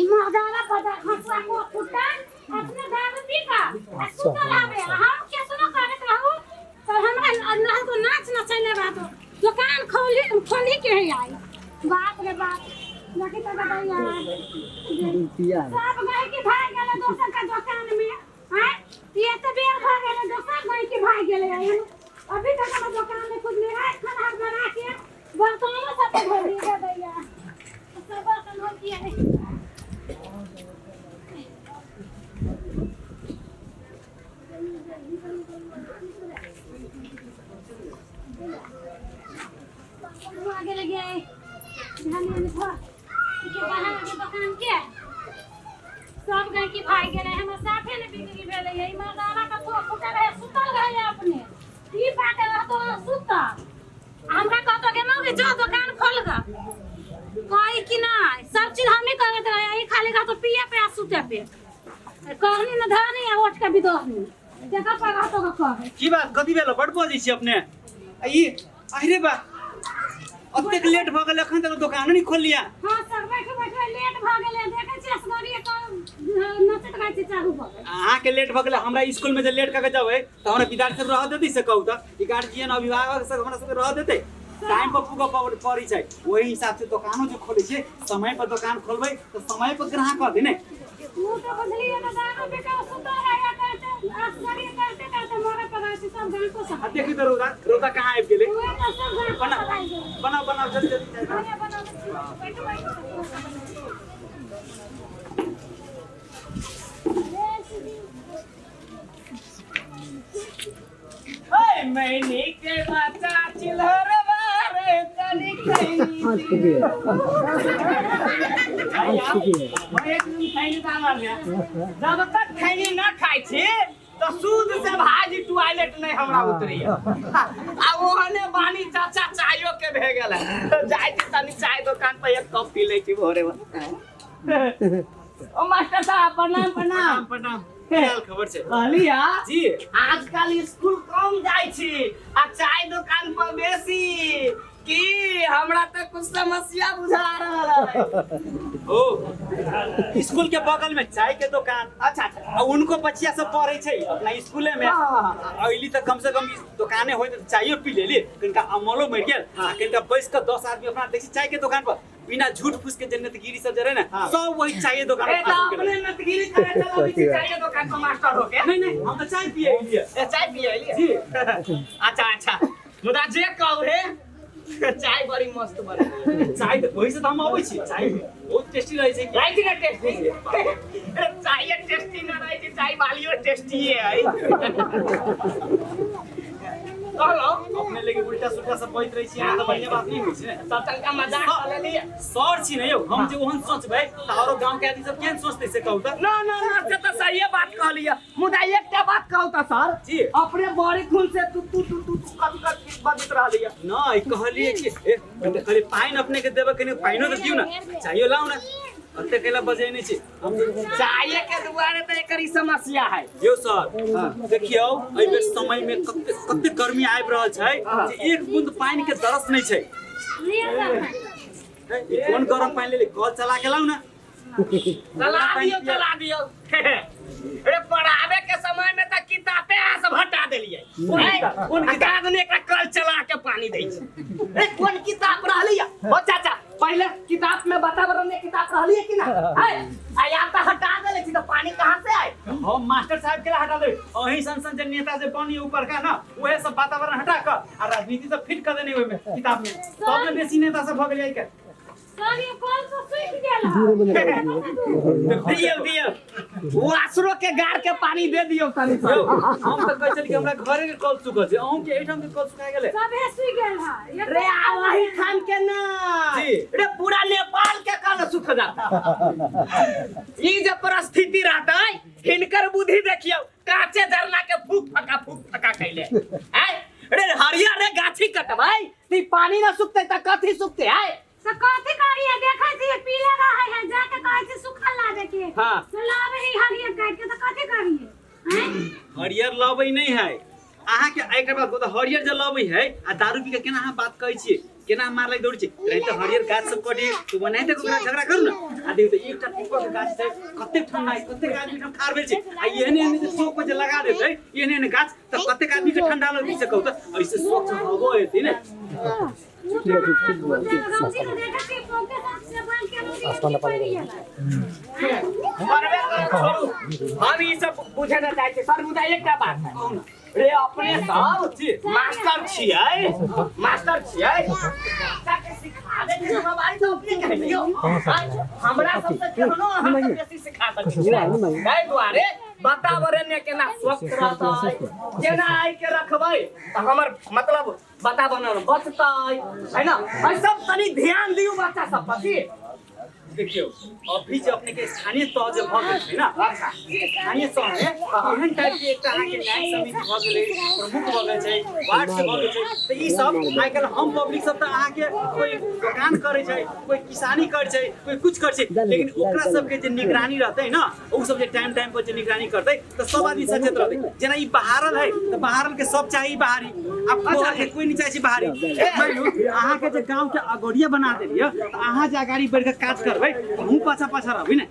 ई मर्दाना पदा खसवा को फुटा अपने दारू पी का सुतल आवे हम के सुनो करत रहू तो हमरा अल्लाह को नाच नचैले बा तो दुकान खोली के है आई बाप रे बाप लगे तो बताइए सब गए कि भाग गेले दोसर का दुकान में हैं ये तो बेर हो गेले दोसर गए कि भाग गेले अभी तक हम दुकान में कुछ नहीं है खाना बना के बर्तनों सब धो दिए दैया सब बर्तन हो किया है आगे लगे आए ध्यान में था कि बाहर के दुकान के सब गए कि भाई गेले हम साफे ने बिक्री भेले है मर्दाना का तो फुटा रहे सुतल गए अपने ई बाटे तो सुता हमरा कहतो के मौके जो दुकान खोल गा कोई कि ना सब चीज हम ही करत रहे ई खाली का तो पिए पे सुते पे कहनी न धानी आ ओट के बिदोहनी देखा पगा तो कह की बात कथि भेल बड बजै छी अपने ई अरे बा अब तक लेट भ गेल अखन तक दुकान नहीं खोल लिया हां सर बैठे बैठे लेट भ गेल देखे छी असगरी तो नचत गाय छी चालू भ गेल अहाँ के लेट भ गेल हमरा स्कूल में जे लेट क के जावे त हमरा विद्यार्थी सब रह देतै से कहू त ई गार्जियन अभिभावक सब हमरा सब रह देतै टाइम पर पुगा पड़ी छै ओही हिसाब से दुकानो जो खोले छै समय पर दुकान खोलबै त समय पर ग्राहक आते ने तू तो बदलिए ना दारू बेटा सुता रहा करते असगरी करते करते मोरे पगा से सब गाय को सब देखि त रोदा कहां आबि गेलै बना जल्दी हाय मैंने के बच्चा चिल्हर बारे तनी खैनी जब तक खैनी ना खाई छी तो सूद से भाजी टॉयलेट नहीं हमरा उतरी आ ओहने बानी चाचा चायो के भे गेल जाय छी तनी चाय दुकान पर एक कप पी लै छी भोरे ओ मास्टर साहब प्रणाम क्या खबर छे कहलिया जी आजकल स्कूल कम जाय छी आ चाय दुकान पर बेसी की हमरा त कुछ समस्या बुझा रहल है ओ स्कूल के बगल में चाय के दुकान अच्छा उनको बच्चिया सब पढ़े छै अपना स्कूले में अइली त कम से कम दुकाने होय त चायो पी लेली कनका अमलो मर गेल आ कनका बैस के 10 आदमी अपना देखि चाय के दुकान पर बिना झूठ फूस के जन्नतगिरी सब जरे ना सब वही चाय दुकान पर अपने नतगिरी करे चला बिची चाय के दुकान पर मास्टर हो के नहीं हम तो चाय पिए लिए चाय पिए लिए जी अच्छा मुदा जे कहू हे चाय बड़ी मस्त बने चाय वही से हम आबै छी चाय बहुत टेस्टी रहे छै राइट ना टेस्टी चाय टेस्टी ना रहे छै चाय वालियो टेस्टी है कहलो अपने लेके उल्टा सुल्टा सब बैठ रही छी आ त बढ़िया बात नहीं होई छै सब तनका मजाक कर लेली सर छी नै यौ हम जे ओहन सोचबै त औरो गांव के आदमी सब केन सोचते से कहू त ना से त सही बात कहलिया मुदा एकटा बात कहू त सर जी अपने बड़ी खून से तू कथि बजत रहलिया नहीं कहलिए कि खाली पाइन अपने के देबे के पाइनो त दियौ ना चाहिए लाऊ ना अते केला बजे नहीं छी हम चाय के दुआरे त एकरी समस्या है यो सर देखियो एहि बेर समय में कते गर्मी आबि रहल छै जे एक बूंद पानी के तरस नहीं छै कोन गरम पानी ले कल चला के लाऊ ना चला दियो अरे पढ़ावे के समय में त किताबे सब हटा देलिए कोन किताब ने एकरा कल चला के पानी दै छै ए कोन किताब रहलिया ओ चाचा पहले किताब में वातावरण में किताब रहलिए कि ना है या त हटा देले छी तो पानी कहां से आए हम मास्टर साहब के हटा दे ओही संसद जे नेता जे बनी ऊपर का ना ओहे सब वातावरण हटा कर आ राजनीति सब फिट कर देने ओय में किताब में सब में बेसी नेता सब भ गेलै के सर ये कौन सा स्विच गेला दियो वो आसरो के गार के पानी दे दियो तनी हम त कहै छली कि हमरा घरे के कल सुखल छै अहूं के एठाम के कल सुखा गेलै सब है सुख गेल है रे आवाही खान के ना जी रे पूरा नेपाल के कल सुख जाता ई जे परिस्थिति रहता हिनकर बुद्धि देखियो काचे झरना के फूक फका कैले हैं रे हरिया रे गाछी कटबै ती पानी ना सुखते त कथि सुखते है तो कथि करिए देखै छी पीले रहे है जाके कहै छी सुखल लागे के हां तो लावे ही हरियर काट के तो कथि करिए हैं हरियर लाबै नहीं है अहाँ के एकर बाद हरियर जे लाबै है आ दारू पी के केना अहाँ बात कहै छी केना मारले दौड़ छी रही त हरियर गाछ सब कटी तू बनाइ त ओकरा झगड़ा करू न आ देख त एकटा टिपर गाछ छै कते ठंडा कते आदमी ठाम ठार भेल छै आ एहने चौक पर जे लगा देतै एहने गाछ त कते आदमी के ठंडा लग सकौ त ऐसे स्वच्छ हवा हेतै ने हम ई सब बुझे न चाहै छै सर मुदा एकटा बात है रे अपने सब मास्टर छियै के सिखा दे जे हमारी तो अपने कह लियो हमरा सबसे केहनो हम बेसी सिखा सकै ताहि दुआरे वातावरण केना स्वच्छ रहतै केना आइ के रखबै त हमर मतलब वातावरण बचतै है न एहि सब तनी ध्यान दियौ बच्चा सब पर की देखियो अभी जो अपने के स्थानीय तह जो भ गेल छै ना स्थानीय तह में एहन टाइप के एकटा अहाँ के न्याय समिति भ गेलै प्रमुख भ गेल छै वार्ड से भ गेल छै त ई सब आइ काल्हि हम पब्लिक सब त अहाँ के कोई दुकान करे छै कोई किसानी करे छै कोई कुछ करे छै लेकिन ओकरा सब के जे निगरानी रहतै ना ओ सब जे टाइम टाइम पर जे निगरानी करतै त सब आदमी सचेत रहतै जेना ई बहारल है त बहारल के सब चाहिए बाहरी अब कोई नहीं चाहिए बाहरी मानियो अहाँ के जे गांव के अगोरिया बना देलिए त अहाँ जे अगाड़ी बढ़ के काज कर हम पाछा पाछा रहबी ने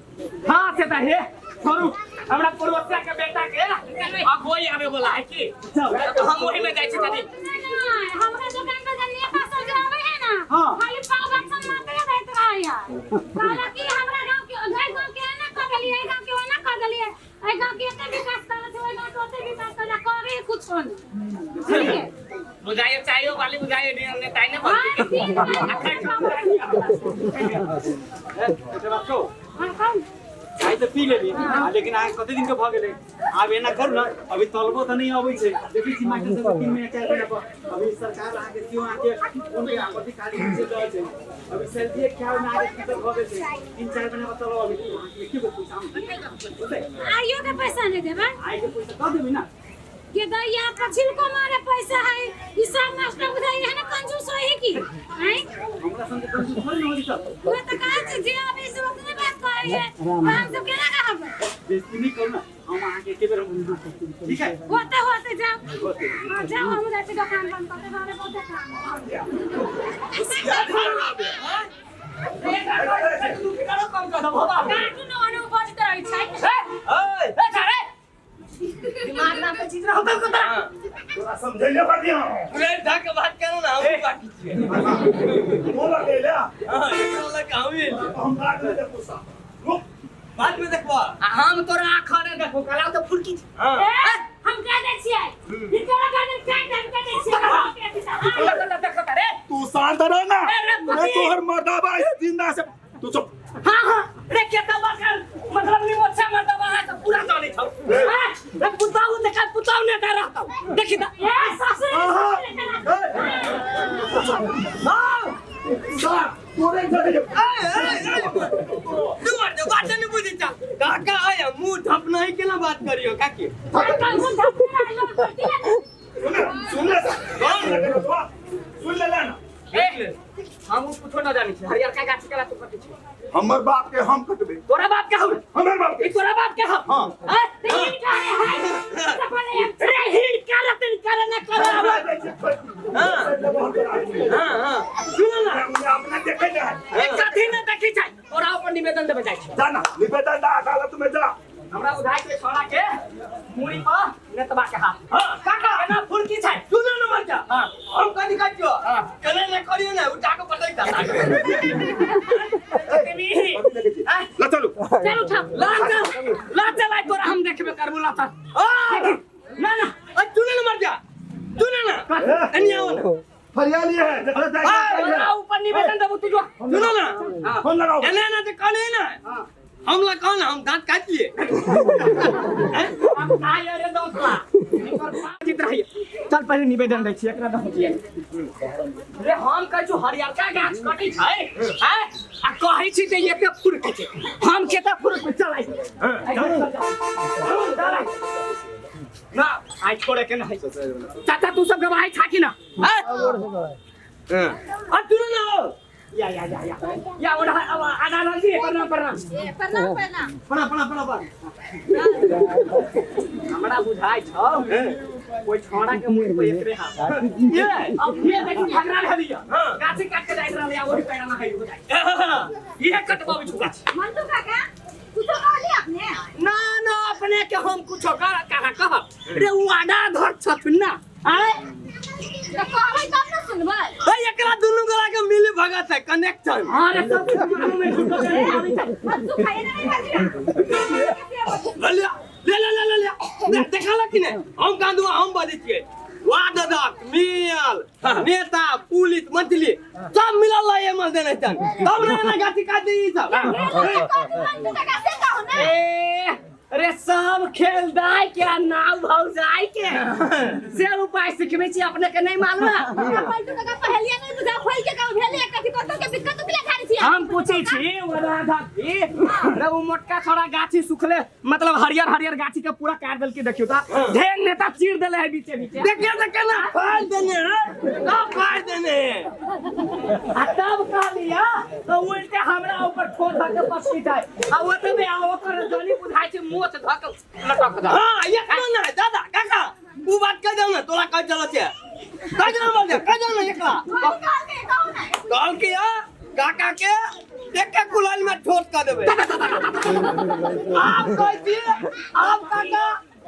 हां से त हे छोरू हमरा पूर्वजा के बेटा के अब वही आवे बोला है कि तो हम वही में जाय छी तनी हमरा दुकान पे जल्दी पास जो आवे है ना खाली पाव बच्चन मात्र देत रहा यार काला की हमरा गांव के ना कर लिए गांव के ना कर लिए ए गांव के एते विकास कर छै गांव के ओते विकास कर करे कुछ नहीं ठीक है बुझाइए चाहिए वाली बुझाइए नहीं हमने ताई ने चाय तो पी लेली लेकिन आ कते दिन के भ गेलै आब एना करू ना अभी तलबो त नहीं आबै छै देखै छी माइक से 3 महीना 4 महीना पर अभी सरकार आ के क्यों आके उनके आपत्ति काली से दे छै अभी सेल्फी क्या ना आके की भ गेल छै 3-4 महीना पर तलब अभी की पैसा आइयो के पैसा नहीं देबे आइ के पैसा द देबी ना के दैया पछिल को मारे पैसा है ई सब मास्टर बुझाई है ना कंजूस होई की हैं हमरा संग कंजूस थोड़ी होई सब वो तो कहा से जे अभी इस वक्त में बात कर रही है हम सब केना कहब बेइज्जती नहीं करू ना हम आहाँ के बेर ठीक है होते जाओ जाओ हम जाते दुकान बंद करते बारे बहुत दिमाग ना पे चीज रहता तोरा समझैले बात यहां रे ढक बात करो ना हम बाकी छे बोला गेला हां एकरा लग आवी हम बात में देखो सा रुक बाद में देखबो हम तोरा आंख ने देखो कला तो फुरकी हां हम कह दे छियै इनकरा का दिन टाइम दे दे छियै देखो रे तू शांत रह ना मैं तोहर मर्दाबा जिंदा से तू चुप हां रे केता बकर मतलब नि मोछा मर्दाबा है पूरा जाने छौ हां रे पुताऊ देखा पुताऊ ने डर रहता देखि त ए ससुर हां साहब तोरे घर तू मर जा बात नहीं बुझी चा काका आया मुंह ढप नहीं केला बात करियो काकी सुन ले सुन ले ना हम कुछो ना जानी छै हरियर का गाछ केला तू कटै छै हमर बाप के हम कटबे तोरा बाप के हम हमर बाप के तोरा बाप के हम हां तीन का है सपने रे हिट कर तीन कर ना कर हां सुन ना अपना देखे जा एक कथी न देखै छै तोरा अपन निवेदन देबे जाइ छै जाना निवेदन दा अदालत में जा हमरा उधाई के छोड़ा के मुड़ी पर नेतबा के हाथ हां काका एना फुरकी छै सुन न मर जा हां हम कथी काटियो हां कने न करियो ना उठा के पटै दा ला चलो चल उठा ला चल आई तोरा हम देखबे करबो ला चल ना ना तू न मर जा तू ना एनिया हो हरियाली है देखो हां ऊपर निवेदन देबो तू जो सुन ना फोन लगाओ एने ना जे कने ना हम ला कौन हम दांत काट लिए हम आए रे दोस्तला पर चित्र है चल पहले निवेदन दै छी एकरा दम दिए रे हम कहै छु हरियरका गाछ कटै छै हैं आ कहै छी जे एके फुरक छै हम केता फुरक चलाई ना आई छोड़े के नहीं चाचा तू सब गवाही छाकी ना हैं अब तू ना या उड़ा आधा रंग दिए प्रणाम हमरा बुझाई छौ कोई छोड़ा के मुंह पे एकरे हाथ ये अब ये देखो झगड़ा है लिया गाछी काट के जाइत रहले वही पैरा ना है हो जाए ये कटबावे छुका मंटू काका कुछ कहली अपने ना ना अपने के हम कुछ कहा रे वाडा धर छथुन ना आय तो कहबै तब न सुनबै ए एकरा दुनु गोरा के मिली भगत है कनेक्शन हां रे सब कुछ में छुटो के आवी छै मंटू खाए नहीं ले देखला कि नहीं हम कांदुआ हम बजे छिए वादक मियल नेता पुलिस मंत्री सब मिलल है मल देने तन तब ना गाती काटी सब मंटू काका से कहो ना अरे सब खेल दाई के नाव भाव जाई के से उपाय सिखबे छी अपने के नहीं मालूम है मंटू काका पहलिया नहीं बुझा खोल के कहू भेले कथि कतो के दिक्कत बिला खारी छी हम पूछे छी वरा धाती रे वो मोटका छोरा गाछी सुखले मतलब हरियर हरियर गाछी के पूरा काट देल के देखियो ता ढेर नेता चीर देले है बीचे बीचे देखियो त केना फाड़ देने ना फाड़ देने आ तब कह लिया तो उल्टे हमरा ऊपर ठोक के पसकी जाए आ ओतबे आ ओकर जनी बुझाई छै मोच धक लटक दा हां ये केना ना दादा काका उ बात कह दो ना तोरा कह चलो छे कह दो ना एकला कॉल किया काका के देख के कुलाल में ठोस कर देबे आप कह दिए आप काका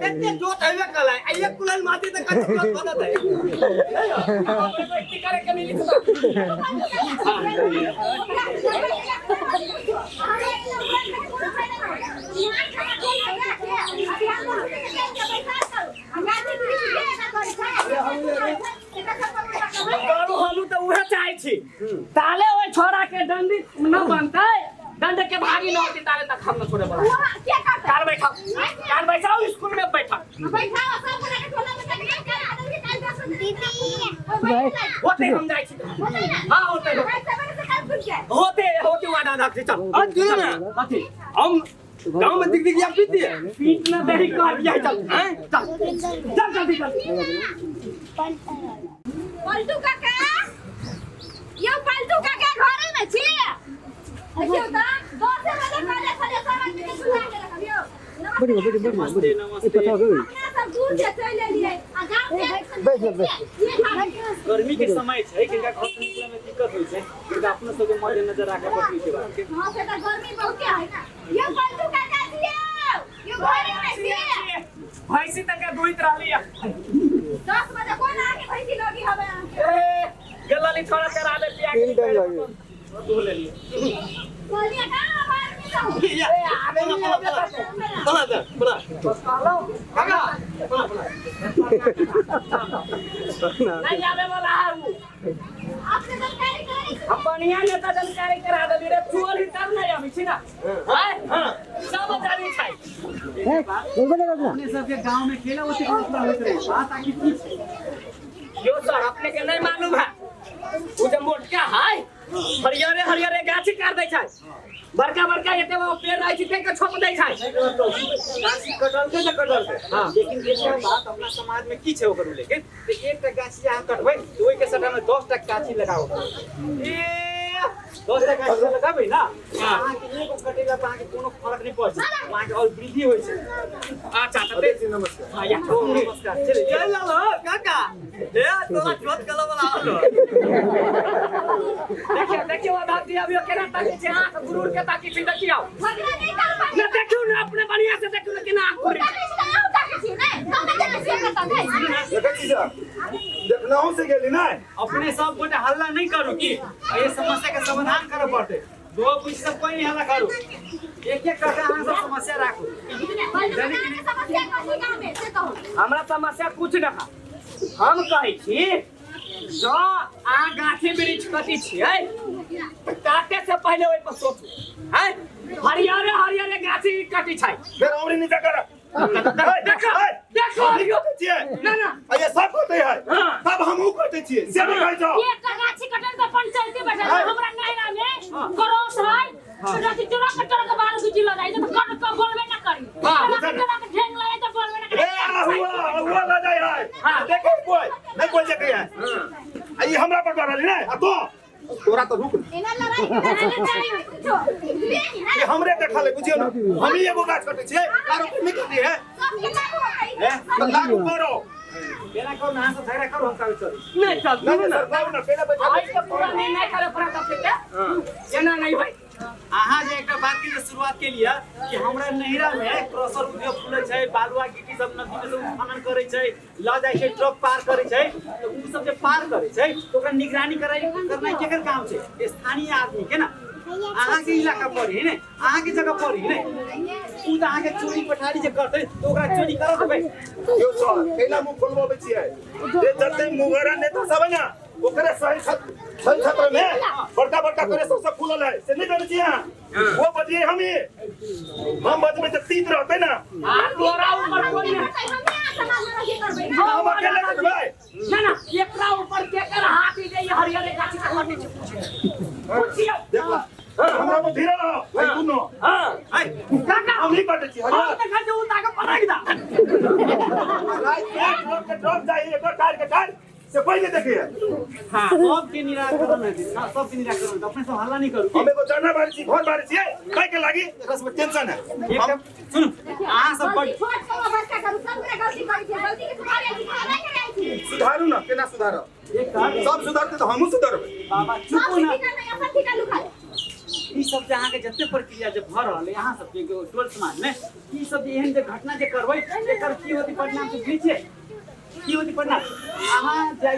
एते जोत हेबे कला आइए कुलाल माटी त कच्ची जोत बना दे करे के मिली करू हम तो उहे चाहे छी ताले ओए छोरा के दंडी न बनतै दंड के भागी न होती ताले तक हम न छोड़े बड़ा क्या करता कार बैठाओ स्कूल में बैठा बैठाओ सब बना के टोला में चल गया आदमी के काल दस दीदी होते हम जाई छी हां होते होते वादा रख चल आज ना कथि हम गांव में दिख या पीती है पीट ना देही कर दिया चल हैं चल जल्दी चल पलटू काका यो पलटू काका घरे में छी देखियो त 10 बजे काले खले सामान के सुना के रखियो नमस्ते अपना सब दूर से चल लिए आ गांव से गर्मी के समय छै किनका घर से निकले में दिक्कत होय छै किनका अपना सब के मजे नजर राखे पड़ै छै बात के हां से त गर्मी बहुत है ना यो पलटू काका दियो यो घरे में छी भैंसी तक के दुहित रहली 10 बजे कोन आके भैंसी लगी हवे गलाली छोड़ा करा दे पिया के दो ले लिए बोलिए का बात नहीं कहूं ए आबे ना बना दे बना हेलो काका नहीं आबे वाला है वो आपने जानकारी करी हम बढ़िया नेता जानकारी करा दे रे चोर ही कर नहीं आबी छी ना हां सब जानी छै अपने सब के गांव में खेला होते होत रहे बात आकी की यो सर अपने के नहीं मालूम है वो जो मोटका है हरियर गाछी काट दै छै बड़का एते वो पेड़ रहै छै के छोप दै छै गाछी कटल के हां लेकिन देखिए बात अपना समाज में की छै ओकर लेकिन एक टा गाछी अहाँ कटबै तो ओइ के सटा में 10 टा गाछी लगाओ ए 10 टा गाछी लगाबै ना अहाँ के एगो कटेला त अहाँ के कोनो फर्क नहीं पड़ै छै अहाँ के और वृद्धि होय छै अच्छा तते नमस्कार हां या नमस्कार चल ये लालो काका ए तोरा छोट कला वाला आलो देखियो आधा अभी केना ताकी छै आंख गुरूर के ताकी छै देखियो झगड़ा नहीं कर पाए ना देखियो ना अपने बढ़िया से देखियो लेकिन आंख गुरूर देखनाहु से गेली ना अपने सब गोटे हल्ला नहीं करू की ये समस्या के समाधान करे पड़ते दो कुछ सब कोई नहीं हल्ला करू एक करके अहाँ सब समस्या राखू समस्या कथि गांव में से कहू हमरा समस्या कुछ ना हम कहै छी जो आ गाछी वृक्ष कथि छियै काटे से पहले ओइ पर सोचू हैं हरियर गाछी कथि छै फिर औरी नीचा कर देखो ना ये सब होते है सब हमहु करते छियै से नहीं कहै छौ एक गाछी कटल तो पंचायती बैठल हमरा नहिरा में करोस है जति चोरा के बाल गुजी लगाई तो कट के बोलबे ना करी चोरा के ढेंग लगाई तो बोलबे ना करी ए हुआ ला जाय है देखो कोई नहीं कोई जगह है आई हमरा पर करली ना आ तो तोरा तो रुक एना लड़ाई के चाहिए कुछो ये हमरे देखा ले बुझियो ना हम ही एगो गाछ कटै छियै आरो नहीं कटै है सब के लागू होई लागू करो बेला करो ना से झगड़ा करो हम का चल नहीं चल ना सर बाबू ना पहले बैठा आज के पूरा नहीं करे पूरा तब के ना नहीं भाई अहाँ जे एकटा बात के शुरुआत के लिए कि हमरा नहिरा में क्रॉसर उद्योग खुले छै बालुआ गिट्टी सब नदी में सब खनन करे छै ल जाय छै ट्रक पार करे छै तो उ सब जे पार करे छै तो ओकरा निगरानी करना केकर काम छै स्थानीय आदमी के ना अहाँ के इलाका पर है ने अहाँ के जगह पर है ने उ त अहाँ के चोरी पठारी जे करते तो ओकरा चोरी करो देबै यो सर केला मुंह खोलबो छियै जे जते मुगरा नेता सब है ना ओकरे सही क्षेत्र में बड़का बड़का करे सब खुलल है से नहीं जाने छियै वो बजिए हम बजबे त तीत रहते ना तोरा ऊपर कोई हम अकेले करबै ना एकरा ऊपर के कर हाथी दे हरियर गाछ के हटी पूछियो देखो हमरा में धीरे रहो भाई सुनो हां काका हम नहीं काटे छी हम हरियर त खा जो ताके पराई दा रात एक लोग के ड्रॉप चाहिए एक टायर के टायर से पहले देखिए हां सब के निराकरण है सब के निराकरण अपने सब हल्ला नहीं करू हम एगो चढ़ना बारी छी घर बारी छी काहे के लागी एकरा सब टेंशन है एकदम सुन अहाँ सब बड़ सुधारू ना केना सुधारो एक कर सब सुधारते तो हमहू सुधारबै बाबा चुप ना ई सब जे अहाँ के जते प्रक्रिया जे भ रहल है अहाँ सब के टोल समाज में ई सब जे एहन जे घटना जे करबै एकर की होती परिणाम के पीछे की होती परिणाम अहाँ जाय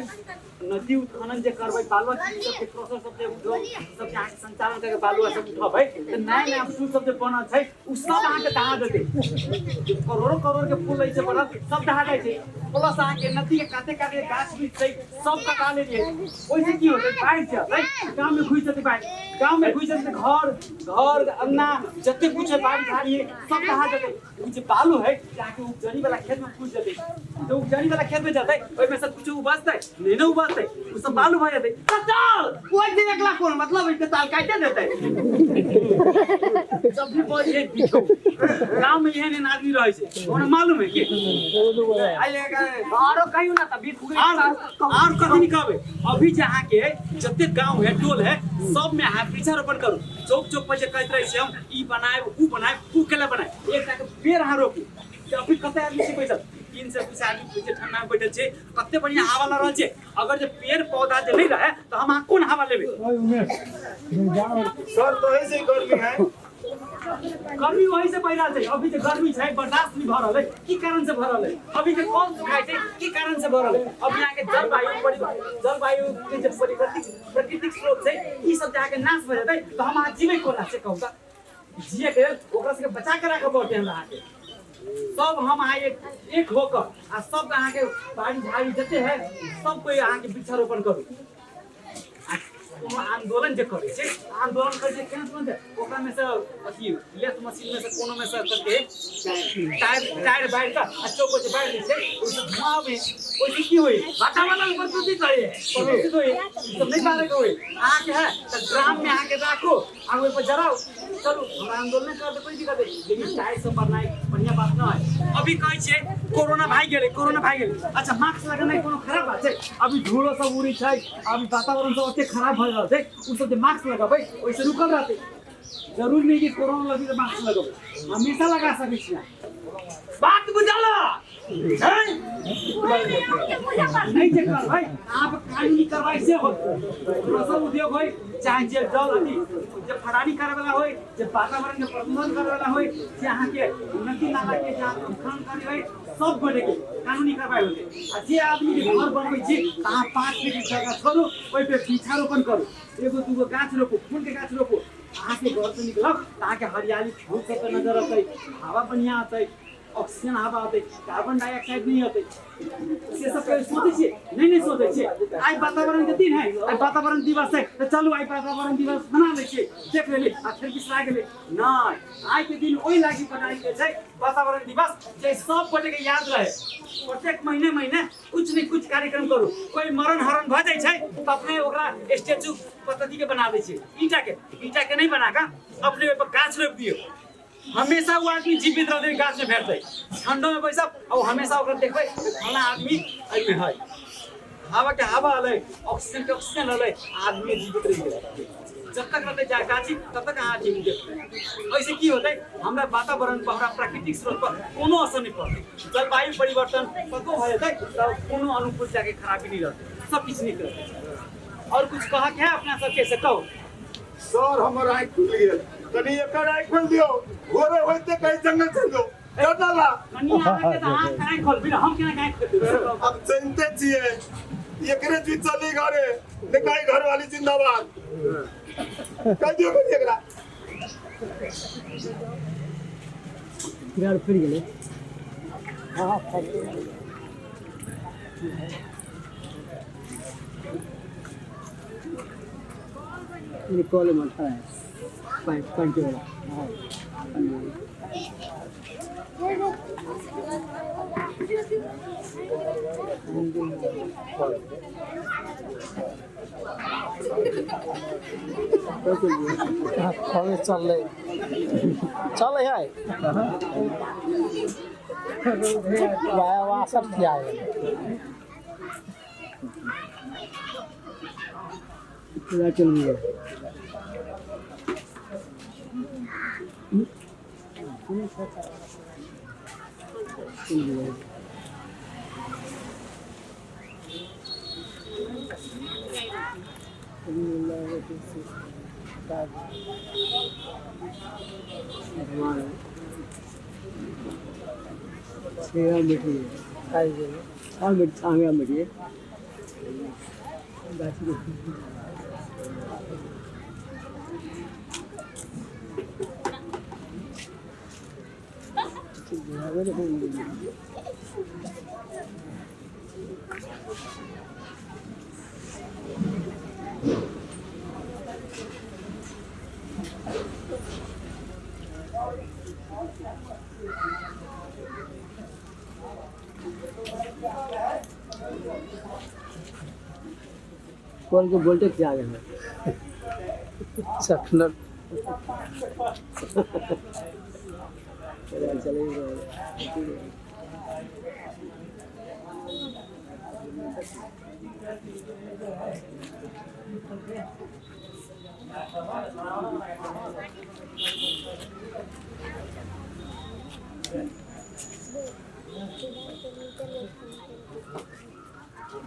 नदी उत्खनन जे करबै बालुआ सब के प्रोसेस सब जे उद्योग सब जे अहाँ के संचालन करके बालुआ सब उठबै त नया नया पुल सब जे बनल छै उ सब अहाँ के दहा देतै करोड़ों करोड़ के पुल ऐसे बनल सब दहा जाइ छै प्लस अहाँ के नदी के काते काते गाछ वृक्ष छै सब कटा ले छै ओइसे की होतै बाढ़ि छै गांव में घुस जेतै बाढ़ि गांव में घुस जेतै घर अंगना जते कुछ है बाढ़ि झाड़ी सब दहा जेतै उ जे बालू है जाके उपजनी वाला खेत में घुस जेतै तो उपजनी वाला खेत में जेतै ओइ में से कुछ उबजतै नहीं ना उबजतै उ सब बालू भए जेतै चल कोई दिन एकला कोन मतलब इते ताल काटे देतै जब भी बोल है दिखो गांव में एहन आदमी रहे छै ओना मालूम है कि आइले आरो कहियो ना त बीत फुगे और कथी नहीं कहबे अभी जहाँ के जते गांव है टोल है सब में हाथ वृक्षारोपण करू चौक चौक पर जे कहत रहे छै हम ई बनाए उ केला बनाए एकटा के पेड़ अहाँ रोपू अभी कते आदमी छै बैठल 3 से 20 आदमी पीछे ठंडा में बैठल छै कते बढ़िया हवा लग रहल छै अगर जे पेड़ पौधा जे नहीं रहे तो हम कोन हवा लेबे सर तो ऐसे ही गर्मी है गर्मी वही से पैदा छै अभी जे गर्मी छै बर्दाश्त नहीं भ रहल है की कारण से भ रहल है अभी जे कौन सुखाय छै की कारण से भ रहल है अभी यहाँ के जलवायु के जे प्राकृतिक स्रोत छै ई सब जहाँ के नाश भ जेतै तो हम अहाँ जीवे कोना से कहू त जिए के ओकरा से बचा के राखे पड़ते हमरा के सब हम अहाँ एक होकर आ सब अहाँ के बाड़ी झाड़ी जते है सब कोई अहाँ के वृक्षारोपण करू आंदोलन जे करे छै आंदोलन करे छै केना सुन ओकरा में से अथी लेथ मशीन में से कोनो में से करके टायर बाइर का अच्छो को जे बाइर दै छै ओइ से धुआं में ओइ की होय वातावरण प्रदूषित होय प्रदूषित होय सब नहीं पारे के होय अहाँ के है त ग्राम में अहाँ के राखो आ ओइ पर जराओ चलू हमरा आंदोलन कर दे कोई दिक्कत नहीं लेकिन टायर सब बनाई बढ़िया बात न है अभी कहै छै कोरोना भाई गेले अच्छा मास्क लगाना कोनो खराब बात छै अभी धूलो सब उड़ी छै अभी वातावरण सब ओते खराब भ रहल छै उ सब जे मास्क लगाबै ओइसे रुकल रहतै जरूरी नहीं कि कोरोना लगी तो मास्क लगाबै हमेशा लगा सकै छी बात बुझल नहीं जे करबै आप कानूनी कार्रवाई से हो प्रसव उद्योग होय चाहे जे जल अथी जे फड़ानी करे वाला होय जे वातावरण के प्रदूषण करे वाला होय जे अहाँ के नदी नाला के जहाँ खनन करे होय सब गोटे के कानूनी कार्रवाई होते आ जे आदमी के घर बनबै छी अहाँ 5 फीट जगह छोड़ू ओइ पे वृक्षारोपण करू एगो दूगो गाछ रोपू फूल के गाछ रोपू अहाँ के घर से निकलब अहाँ के हरियाली फूल सब नजर अतै हवा बढ़िया अतै ऑक्सीजन हवा आते कार्बन डाइऑक्साइड नहीं होते से सब के सोचे छे नहीं सोचे छे आज वातावरण के दिन है आज वातावरण दिवस है तो चलो आज वातावरण दिवस मना ले छे देख लेली आ फिर बिसरा गेले नहीं आज के दिन ओई लागी बनाई के छै वातावरण दिवस जे सब गोटे के याद रहे प्रत्येक महीने कुछ नहीं कुछ कार्यक्रम करू कोई मरण हरण भ जाय छै तो अपने ओकरा स्टैचू पद्धति के बना दे छे ईटा के नहीं बनाका अपने पे गाछ रोप दियो हमेशा वो आदमी जीवित रहते गाछ में बैठते ठंडो में बैसब और हमेशा ओकरा देखबै फला आदमी एमे है हवा के हवा हलै ऑक्सीजन के ऑक्सीजन हलै आदमी जीवित रह गेलै जब तक रहते जा गाछी तब तक अहाँ जीवन देख ऐसे की होतै हमरा वातावरण पर हमरा प्राकृतिक स्रोत पर कोनो असर नहीं पड़तै जलवायु परिवर्तन कतो भ जेतै तब कोनो अनुकूल जाके खराबी नहीं रहतै सब किछ नीक रहतै और कुछ कहा के है अपना सबके से कहो सर हमर आँख खुल गेल कनी एकर आँख खोल दियो घोरे होइते कहीं जंगल चल जाओ चला कनी आके त अहाँ काहे खोल बिना हम केना काहे खोल अब जानते छिए एकरे जी चली घरे निकाई घर वाली जिंदाबाद कह दियो कनी एकरा गाड़ फिर गेले हां फट निकोल मत है पंच वाला हां कॉलेज चल है वाया सब किया है पूरा चल गया कॉल के वोल्टेज क्या आ गया सखनर चले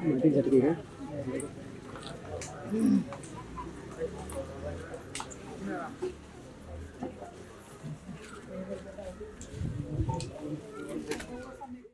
माटी झटकी है